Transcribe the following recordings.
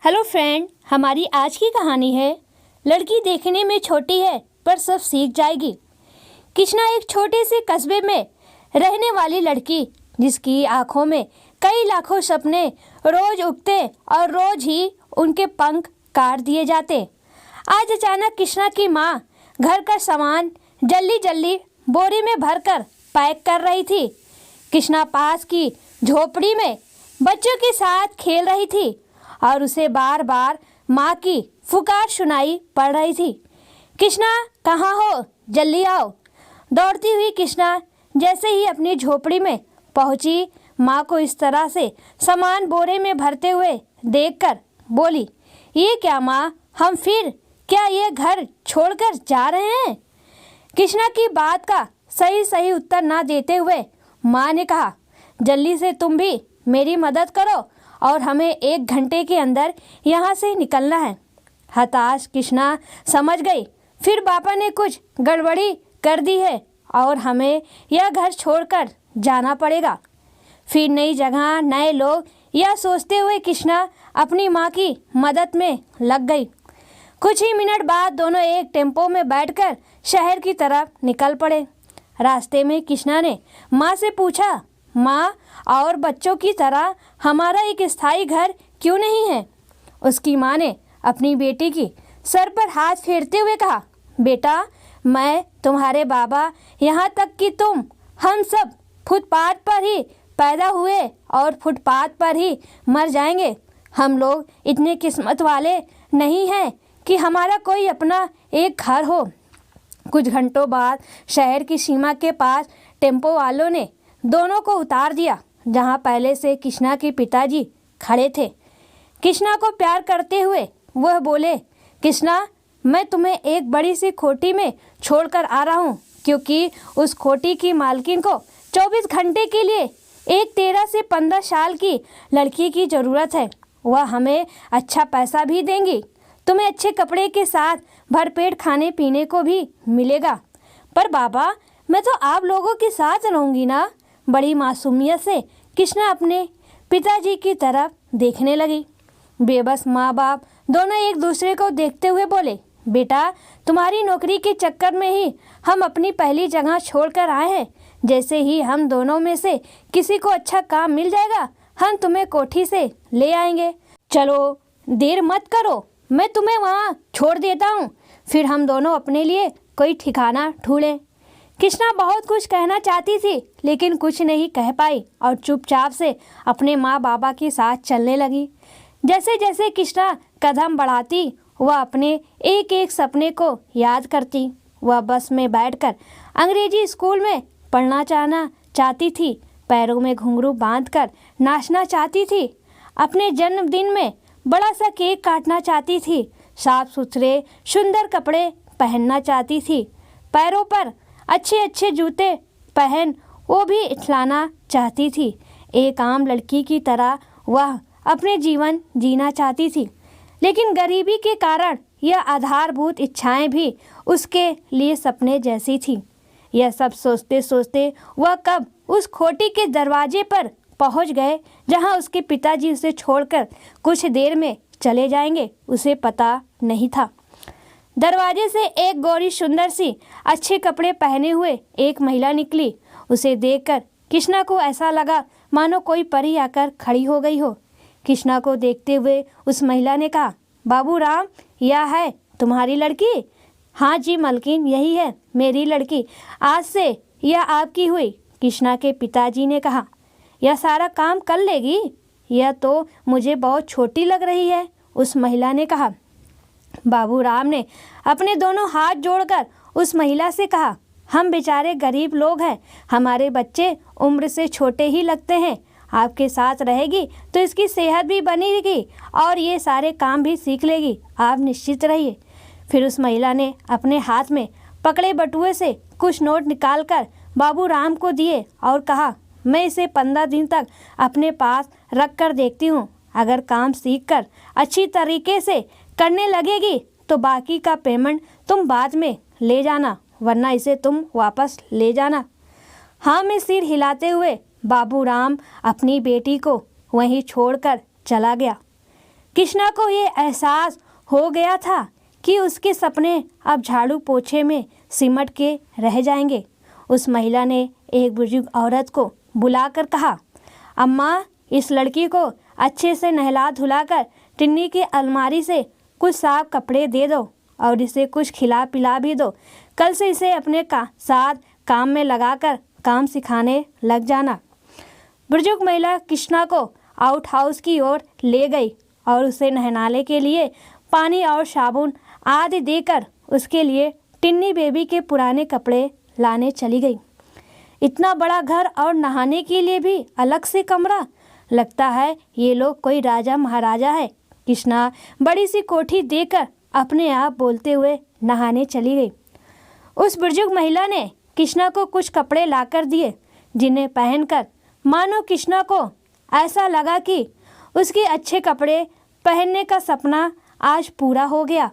Hello friend, हमारी आज की कहानी है लड़की देखने में छोटी है पर सब सीख जाएगी। कृष्णा एक छोटे से कस्बे में रहने वाली लड़की, जिसकी आंखों में कई लाखों सपने रोज उगते और रोज ही उनके पंख काट दिए जाते। आज अचानक कृष्णा की माँ घर का सामान जल्दी जल्दी बोरी में भरकर पैक कर रही थी। कृष्णा पास की झोपड़ी में बच्चों के साथ खेल रही थी और उसे बार बार माँ की पुकार सुनाई पड़ रही थी। कृष्णा, कहाँ हो? जल्दी आओ। दौड़ती हुई कृष्णा जैसे ही अपनी झोपड़ी में पहुंची, माँ को इस तरह से सामान बोरे में भरते हुए देखकर बोली, ये क्या माँ, हम फिर क्या ये घर छोड़कर जा रहे हैं? कृष्णा की बात का सही उत्तर ना देते हुए माँ ने कहा, जल्दी से तुम भी मेरी मदद करो और हमें 1 घंटे के अंदर यहाँ से निकलना है। हताश कृष्णा समझ गई, फिर पापा ने कुछ गड़बड़ी कर दी है और हमें यह घर छोड़कर जाना पड़ेगा। फिर नई जगह, नए लोग, यह सोचते हुए कृष्णा अपनी माँ की मदद में लग गई। कुछ ही मिनट बाद दोनों एक टेम्पो में बैठकर शहर की तरफ निकल पड़े। रास्ते में कृष्णा ने माँ से पूछा, माँ, और बच्चों की तरह हमारा एक स्थायी घर क्यों नहीं है? उसकी माँ ने अपनी बेटी की सर पर हाथ फेरते हुए कहा, बेटा, मैं, तुम्हारे बाबा, यहाँ तक कि हम सब फुटपाथ पर ही पैदा हुए और फुटपाथ पर ही मर जाएंगे। हम लोग इतने किस्मत वाले नहीं हैं कि हमारा कोई अपना एक घर हो। कुछ घंटों बाद शहर की सीमा के पास टेम्पो वालों ने दोनों को उतार दिया, जहां पहले से कृष्णा के पिताजी खड़े थे। कृष्णा को प्यार करते हुए वह बोले, कृष्णा, मैं तुम्हें एक बड़ी सी खोटी में छोड़कर आ रहा हूं, क्योंकि उस खोटी की मालकिन को 24 घंटे के लिए एक 13 से 15 साल की लड़की की ज़रूरत है। वह हमें अच्छा पैसा भी देंगी, तुम्हें अच्छे कपड़े के साथ भरपेट खाने पीने को भी मिलेगा। पर बाबा, मैं तो आप लोगों के साथ रहूँगी ना। बड़ी मासूमियत से कृष्णा अपने पिताजी की तरफ देखने लगी। बेबस माँ बाप दोनों एक दूसरे को देखते हुए बोले, बेटा, तुम्हारी नौकरी के चक्कर में ही हम अपनी पहली जगह छोड़कर आए हैं। जैसे ही हम दोनों में से किसी को अच्छा काम मिल जाएगा, हम तुम्हें कोठी से ले आएंगे। चलो, देर मत करो, मैं तुम्हें वहाँ छोड़ देता हूँ, फिर हम दोनों अपने लिए कोई ठिकाना ढूंढें। कृष्णा बहुत कुछ कहना चाहती थी, लेकिन कुछ नहीं कह पाई और चुपचाप से अपने माँ बाबा के साथ चलने लगी। जैसे जैसे कृष्णा कदम बढ़ाती, वह अपने एक एक सपने को याद करती। वह बस में बैठकर अंग्रेजी स्कूल में पढ़ना चाहती थी, पैरों में घुंघरू बांधकर नाचना चाहती थी, अपने जन्मदिन में बड़ा सा केक काटना चाहती थी, साफ सुथरे सुंदर कपड़े पहनना चाहती थी, पैरों पर अच्छे अच्छे जूते पहन वो भी इठलाना चाहती थी। एक आम लड़की की तरह वह अपने जीवन जीना चाहती थी, लेकिन गरीबी के कारण यह आधारभूत इच्छाएं भी उसके लिए सपने जैसी थी। यह सब सोचते सोचते वह कब उस खोटी के दरवाजे पर पहुंच गए, जहां उसके पिताजी उसे छोड़कर कुछ देर में चले जाएंगे, उसे पता नहीं था। दरवाजे से एक गोरी सुंदर सी अच्छे कपड़े पहने हुए एक महिला निकली। उसे देखकर कृष्णा को ऐसा लगा मानो कोई परी आकर खड़ी हो गई हो। कृष्णा को देखते हुए उस महिला ने कहा, बाबू राम, यह है तुम्हारी लड़की? हाँ जी मलकिन, यही है मेरी लड़की, आज से यह आपकी हुई। कृष्णा के पिताजी ने कहा, यह सारा काम कर लेगी? यह तो मुझे बहुत छोटी लग रही है, उस महिला ने कहा। बाबू राम ने अपने दोनों हाथ जोड़कर उस महिला से कहा, हम बेचारे गरीब लोग हैं, हमारे बच्चे उम्र से छोटे ही लगते हैं। आपके साथ रहेगी तो इसकी सेहत भी बनेगी और ये सारे काम भी सीख लेगी, आप निश्चित रहिए। फिर उस महिला ने अपने हाथ में पकड़े बटुए से कुछ नोट निकालकर बाबू राम को दिए और कहा, मैं इसे 15 दिन तक अपने पास रख कर देखती हूँ। अगर काम सीख कर अच्छी तरीके से करने लगेगी तो बाकी का पेमेंट तुम बाद में ले जाना, वरना इसे तुम वापस ले जाना। हाँ में सिर हिलाते हुए बाबू राम अपनी बेटी को वहीं छोड़कर चला गया। कृष्णा को ये एहसास हो गया था कि उसके सपने अब झाड़ू पोछे में सिमट के रह जाएंगे। उस महिला ने एक बुजुर्ग औरत को बुलाकर कहा, अम्मा, इस लड़की को अच्छे से नहला धुलाकर टिन्नी की अलमारी से कुछ साफ कपड़े दे दो और इसे कुछ खिला पिला भी दो। कल से इसे अपने साथ काम में लगाकर काम सिखाने लग जाना। बुजुर्ग महिला कृष्णा को आउट हाउस की ओर ले गई और उसे नहलाने के लिए पानी और साबुन आदि देकर उसके लिए टिन्नी बेबी के पुराने कपड़े लाने चली गई। इतना बड़ा घर और नहाने के लिए भी अलग से कमरा, लगता है ये लोग कोई राजा महाराजा है। कृष्णा बड़ी सी कोठी देकर अपने आप बोलते हुए नहाने चली गई। उस बुजुर्ग महिला ने कृष्णा को कुछ कपड़े लाकर दिए, जिन्हें पहनकर मानो कृष्णा को ऐसा लगा कि उसके अच्छे कपड़े पहनने का सपना आज पूरा हो गया।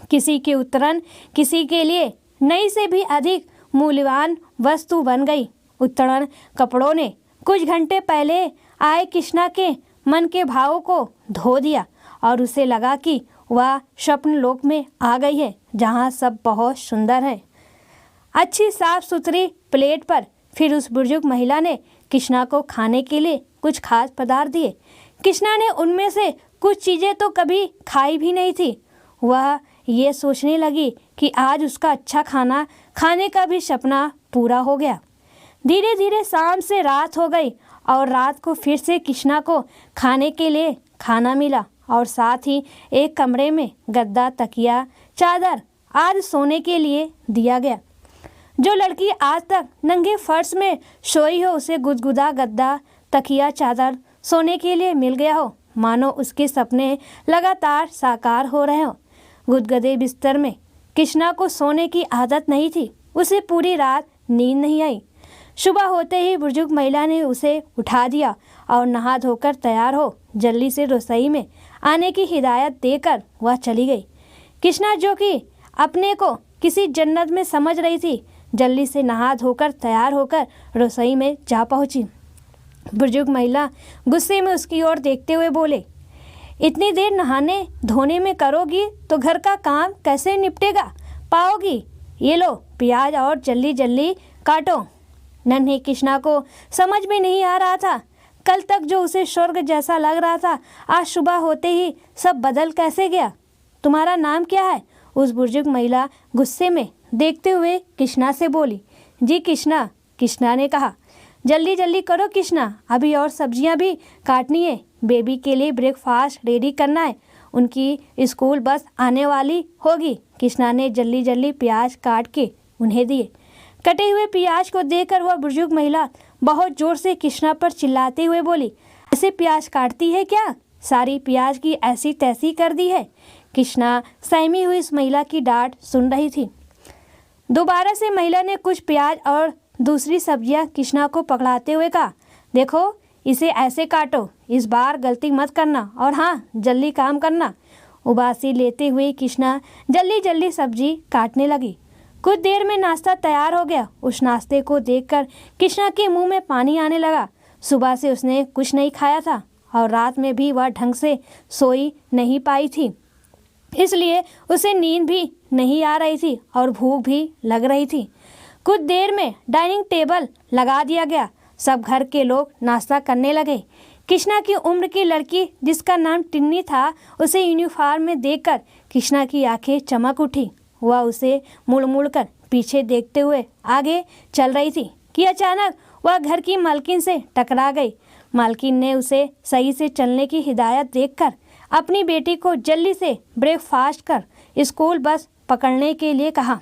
किसी के उत्तरण किसी के लिए नई से भी अधिक मूल्यवान वस्तु बन गई। उत्तरण कपड़ों ने कुछ घंटे पहले आए कृष्णा के मन के भावों को धो दिया और उसे लगा कि वह स्वप्न लोक में आ गई है, जहाँ सब बहुत सुंदर है। अच्छी साफ सुथरी प्लेट पर फिर उस बुजुर्ग महिला ने कृष्णा को खाने के लिए कुछ खास पदार्थ दिए। कृष्णा ने उनमें से कुछ चीज़ें तो कभी खाई भी नहीं थी। वह ये सोचने लगी कि आज उसका अच्छा खाना खाने का भी सपना पूरा हो गया। धीरे धीरे शाम से रात हो गई और रात को फिर से कृष्णा को खाने के लिए खाना मिला और साथ ही एक कमरे में गद्दा, तकिया, चादर आदि सोने के लिए दिया गया। जो लड़की आज तक नंगे फर्श में सोई हो, उसे गुदगुदा गद्दा, तकिया, चादर सोने के लिए मिल गया हो, मानो उसके सपने लगातार साकार हो रहे हो। गुदगदे बिस्तर में कृष्णा को सोने की आदत नहीं थी। उसे पूरी रात नींद नहीं आई। सुबह होते ही बुजुर्ग महिला ने उसे उठा दिया और नहा धोकर तैयार हो जल्दी से रसोई में आने की हिदायत देकर वह चली गई। कृष्णा, जो कि अपने को किसी जन्नत में समझ रही थी, जल्दी से नहा धोकर तैयार होकर रसोई में जा पहुंची। बुजुर्ग महिला गुस्से में उसकी ओर देखते हुए बोले, इतनी देर नहाने धोने में करोगी तो घर का काम कैसे निपटेगा पाओगी? ये लो प्याज और जल्दी जल्दी काटो। नन्हे कृष्णा को समझ में नहीं आ रहा था, कल तक जो उसे स्वर्ग जैसा लग रहा था, आज सुबह होते ही सब बदल कैसे गया। तुम्हारा नाम क्या है? उस बुजुर्ग महिला गुस्से में देखते हुए कृष्णा से बोली। जी कृष्णा, कृष्णा ने कहा। जल्दी जल्दी करो कृष्णा, अभी और सब्जियां भी काटनी है, बेबी के लिए ब्रेकफास्ट रेडी करना है, उनकी स्कूल बस आने वाली होगी। कृष्णा ने जल्दी जल्दी प्याज काट के उन्हें दिए। कटे हुए प्याज को देखकर वह बुजुर्ग महिला बहुत जोर से कृष्णा पर चिल्लाते हुए बोली, ऐसे प्याज काटती है क्या? सारी प्याज की ऐसी तैसी कर दी है। कृष्णा सहमी हुई इस महिला की डांट सुन रही थी। दोबारा से महिला ने कुछ प्याज और दूसरी सब्जियां कृष्णा को पकड़ाते हुए कहा, देखो इसे ऐसे काटो, इस बार गलती मत करना और हाँ, जल्दी काम करना। उबासी लेते हुए कृष्णा जल्दी जल्दी सब्जी काटने लगी। कुछ देर में नाश्ता तैयार हो गया। उस नाश्ते को देखकर कृष्णा के मुंह में पानी आने लगा। सुबह से उसने कुछ नहीं खाया था और रात में भी वह ढंग से सोई नहीं पाई थी, इसलिए उसे नींद भी नहीं आ रही थी और भूख भी लग रही थी। कुछ देर में डाइनिंग टेबल लगा दिया गया। सब घर के लोग नाश्ता करने लगे। कृष्णा की उम्र की लड़की, जिसका नाम टिन्नी था, उसे यूनिफॉर्म में देखकर कृष्णा की आंखें चमक उठी। वह उसे मुड़ मुड़ कर पीछे देखते हुए आगे चल रही थी कि अचानक वह घर की मालकिन से टकरा गई। मालकिन ने उसे सही से चलने की हिदायत देकर अपनी बेटी को जल्दी से ब्रेकफास्ट कर स्कूल बस पकड़ने के लिए कहा।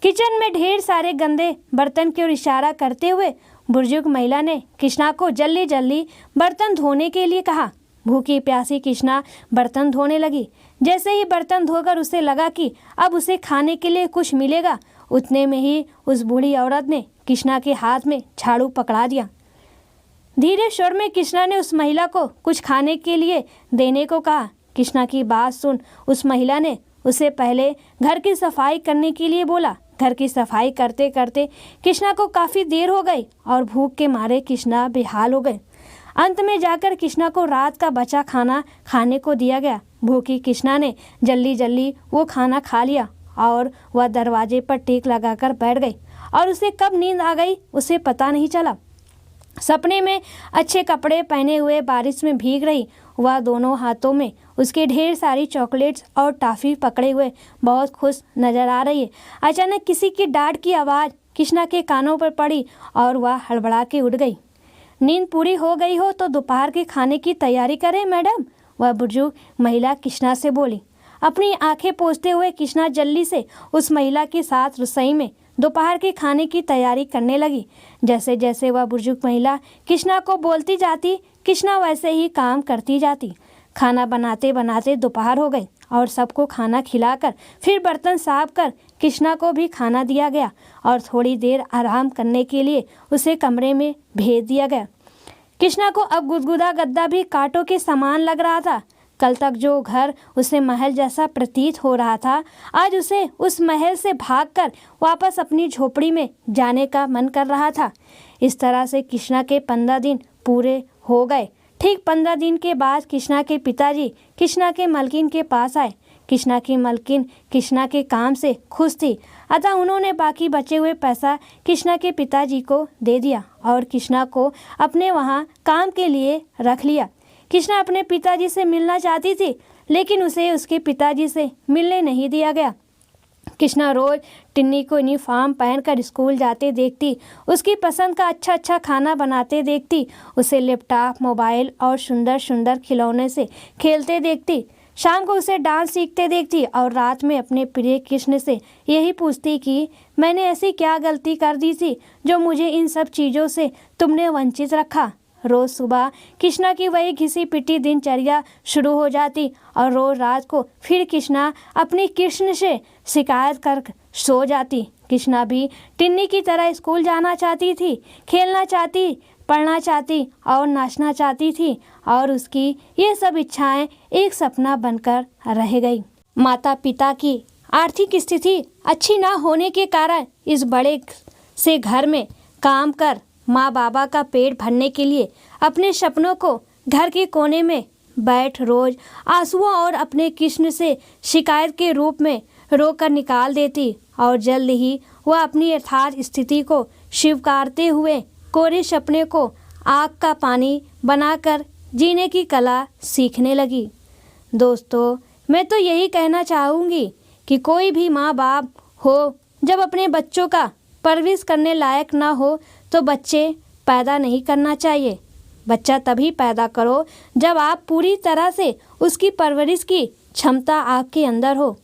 किचन में ढेर सारे गंदे बर्तन की ओर इशारा करते हुए बुजुर्ग महिला ने कृष्णा को जल्दी जल्दी बर्तन धोने के लिए कहा। भूखी प्यासी कृष्णा बर्तन धोने लगी। जैसे ही बर्तन धोकर उसे लगा कि अब उसे खाने के लिए कुछ मिलेगा, उतने में ही उस बूढ़ी औरत ने कृष्णा के हाथ में झाड़ू पकड़ा दिया। धीरे स्वर में कृष्णा ने उस महिला को कुछ खाने के लिए देने को कहा। कृष्णा की बात सुन उस महिला ने उसे पहले घर की सफाई करने के लिए बोला। घर की सफाई करते करते कृष्णा को काफ़ी देर हो गई और भूख के मारे कृष्णा बेहाल हो गए। अंत में जाकर कृष्णा को रात का बचा खाना खाने को दिया गया। भूखी कृष्णा ने जल्दी जल्दी वो खाना खा लिया और वह दरवाजे पर टेक लगाकर बैठ गई और उसे कब नींद आ गई उसे पता नहीं चला। सपने में अच्छे कपड़े पहने हुए बारिश में भीग रही वह दोनों हाथों में उसके ढेर सारी चॉकलेट्स और टॉफ़ी पकड़े हुए बहुत खुश नजर आ रही है। अचानक किसी की डांट की आवाज़ कृष्णा के कानों पर पड़ी और वह हड़बड़ा के उठ गई। नींद पूरी हो गई हो तो दोपहर के खाने की तैयारी करें मैडम, वह बुजुर्ग महिला कृष्णा से बोली। अपनी आंखें पोंछते हुए कृष्णा जल्दी से उस महिला के साथ रसोई में दोपहर के खाने की तैयारी करने लगी। जैसे जैसे वह बुजुर्ग महिला कृष्णा को बोलती जाती कृष्णा वैसे ही काम करती जाती। खाना बनाते बनाते दोपहर हो गई और सबको खाना खिलाकर फिर बर्तन साफ कर कृष्णा को भी खाना दिया गया और थोड़ी देर आराम करने के लिए उसे कमरे में भेज दिया गया। कृष्णा को अब गुदगुदा गद्दा भी कांटों के समान लग रहा था। कल तक जो घर उसे महल जैसा प्रतीत हो रहा था, आज उसे उस महल से भागकर वापस अपनी झोपड़ी में जाने का मन कर रहा था। इस तरह से कृष्णा के 15 दिन पूरे हो गए। ठीक 15 दिन के बाद कृष्णा के पिताजी कृष्णा के मलकिन के पास आए। कृष्णा की मलकिन कृष्णा के काम से खुश थी, अतः उन्होंने बाकी बचे हुए पैसा कृष्णा के पिताजी को दे दिया और कृष्णा को अपने वहाँ काम के लिए रख लिया। कृष्णा अपने पिताजी से मिलना चाहती थी, लेकिन उसे उसके पिताजी से मिलने नहीं दिया गया। कृष्णा रोज टिन्नी को यूनिफॉर्म पहनकर स्कूल जाते देखती, उसकी पसंद का अच्छा अच्छा खाना बनाते देखती, उसे लैपटॉप, मोबाइल और सुंदर सुंदर खिलौने से खेलते देखती। शाम को उसे डांस सीखते देखती और रात में अपने प्रिय कृष्ण से यही पूछती कि मैंने ऐसी क्या गलती कर दी थी जो मुझे इन सब चीज़ों से तुमने वंचित रखा। रोज़ सुबह कृष्णा की वही घिसी पिटी दिनचर्या शुरू हो जाती और रोज़ रात को फिर कृष्णा अपनी कृष्ण से शिकायत कर सो जाती। कृष्णा भी टिन्नी की तरह स्कूल जाना चाहती थी, खेलना चाहती, पढ़ना चाहती और नाचना चाहती थी और उसकी ये सब इच्छाएं एक सपना बनकर रह गई। माता पिता की आर्थिक स्थिति अच्छी ना होने के कारण इस बड़े से घर में काम कर माँ बाबा का पेट भरने के लिए अपने सपनों को घर के कोने में बैठ रोज आंसुओं और अपने कृष्ण से शिकायत के रूप में रोकर निकाल देती और जल्द ही वह अपनी यथार्थ स्थिति को स्वीकारते हुए कोरे सपने को आग का पानी बनाकर जीने की कला सीखने लगी। दोस्तों, मैं तो यही कहना चाहूँगी कि कोई भी माँ बाप हो जब अपने बच्चों का परवरिश करने लायक ना हो तो बच्चे पैदा नहीं करना चाहिए। बच्चा तभी पैदा करो जब आप पूरी तरह से उसकी परवरिश की क्षमता आपके अंदर हो।